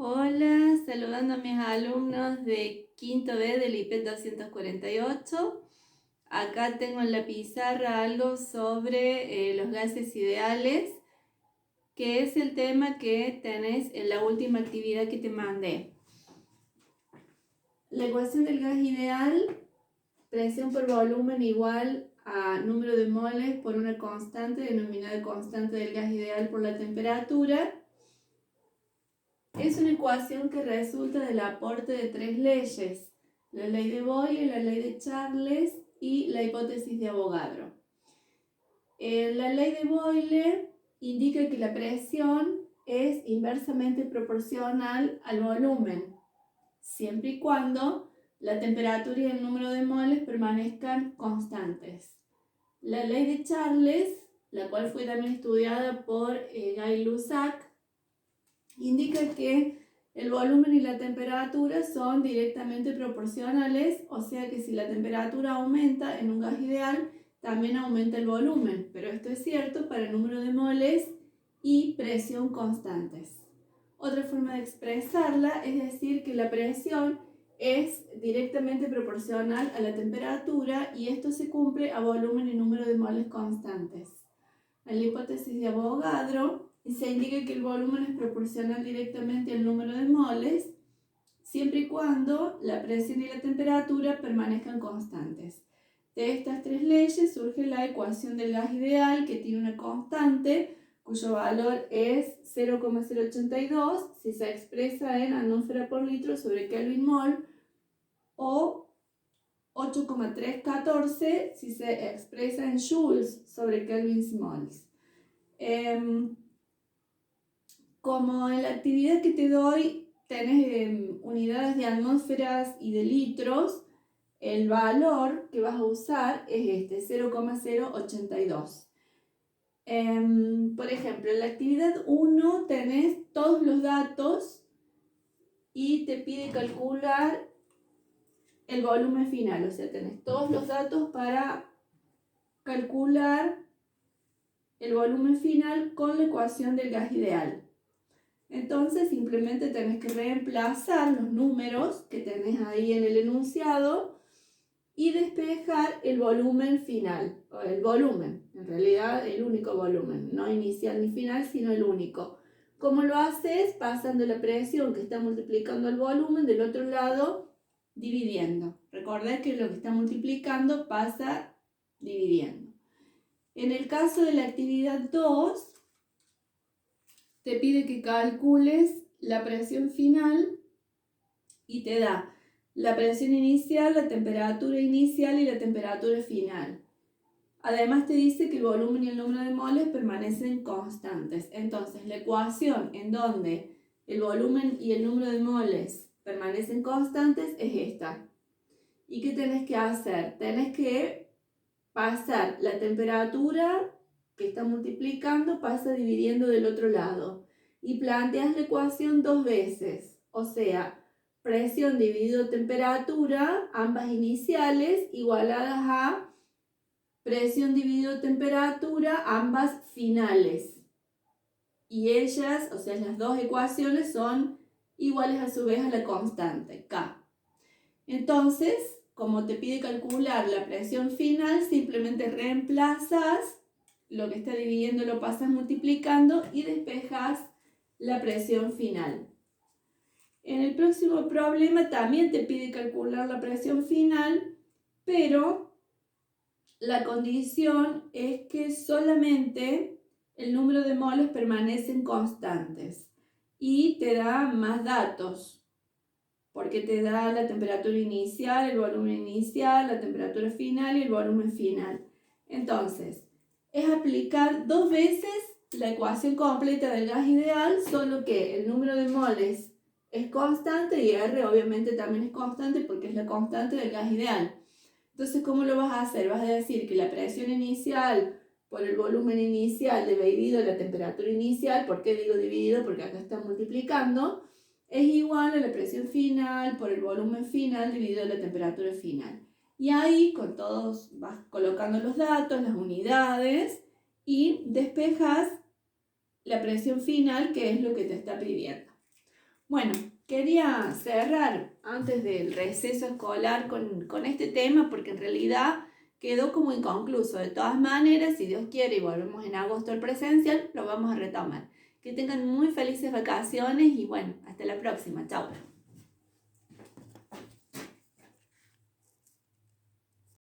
Hola, saludando a mis alumnos de quinto B del IP 248. Acá tengo en la pizarra algo sobre los gases ideales, que es el tema que tenés en la última actividad que te mandé. La ecuación del gas ideal, presión por volumen igual a número de moles por una constante denominada constante del gas ideal por la temperatura. Es una ecuación que resulta del aporte de tres leyes: la ley de Boyle, la ley de Charles y la hipótesis de Avogadro. La ley de Boyle indica que la presión es inversamente proporcional al volumen, siempre y cuando la temperatura y el número de moles permanezcan constantes. La ley de Charles, la cual fue también estudiada por Gay-Lussac, indica que el volumen y la temperatura son directamente proporcionales, o sea que si la temperatura aumenta en un gas ideal, también aumenta el volumen, pero esto es cierto para el número de moles y presión constantes. Otra forma de expresarla es decir que la presión es directamente proporcional a la temperatura y esto se cumple a volumen y número de moles constantes. En la hipótesis de Avogadro se indica que el volumen es proporcional directamente al número de moles, siempre y cuando la presión y la temperatura permanezcan constantes. De estas tres leyes surge la ecuación del gas ideal, que tiene una constante cuyo valor es 0,082 si se expresa en atmósfera por litro sobre Kelvin mol, o 8,314 si se expresa en joules sobre Kelvin mols. Como en la actividad que te doy tenés unidades de atmósferas y de litros, el valor que vas a usar es este, 0,082. Por ejemplo, en la actividad 1 tenés todos los datos y te pide calcular el volumen final, o sea, tenés todos los datos para calcular el volumen final con la ecuación del gas ideal. Entonces simplemente tenés que reemplazar los números que tenés ahí en el enunciado y despejar el volumen final, o el volumen, en realidad el único volumen, no inicial ni final, sino el único. ¿Cómo lo haces? Pasando la presión que está multiplicando el volumen del otro lado, dividiendo. Recordad que lo que está multiplicando pasa dividiendo. En el caso de la actividad 2, te pide que calcules la presión final y te da la presión inicial, la temperatura inicial y la temperatura final. Además te dice que el volumen y el número de moles permanecen constantes. Entonces la ecuación en donde el volumen y el número de moles permanecen constantes es esta. ¿Y qué tenés que hacer? Tenés que pasar la temperatura que está multiplicando, pasa dividiendo del otro lado. Y planteas la ecuación dos veces. O sea, presión dividido temperatura, ambas iniciales, igualadas a presión dividido temperatura, ambas finales. Y ellas, o sea, las dos ecuaciones son iguales a su vez a la constante, K. Entonces, como te pide calcular la presión final, simplemente reemplazas lo que está dividiendo, lo pasas multiplicando y despejas la presión final. En el próximo problema también te pide calcular la presión final, pero la condición es que solamente el número de moles permanecen constantes y te da más datos, porque te da la temperatura inicial, el volumen inicial, la temperatura final y el volumen final. Entonces, es aplicar dos veces la ecuación completa del gas ideal, solo que el número de moles es constante y R obviamente también es constante porque es la constante del gas ideal. Entonces, ¿cómo lo vas a hacer? Vas a decir que la presión inicial por el volumen inicial dividido la temperatura inicial, ¿por qué digo dividido? Porque acá está multiplicando, es igual a la presión final por el volumen final dividido la temperatura final. Y ahí con todos vas colocando los datos, las unidades y despejas la presión final, que es lo que te está pidiendo. Bueno, quería cerrar antes del receso escolar con este tema porque en realidad quedó como inconcluso. De todas maneras, si Dios quiere y volvemos en agosto al presencial, lo vamos a retomar. Que tengan muy felices vacaciones y bueno, hasta la próxima. Chao.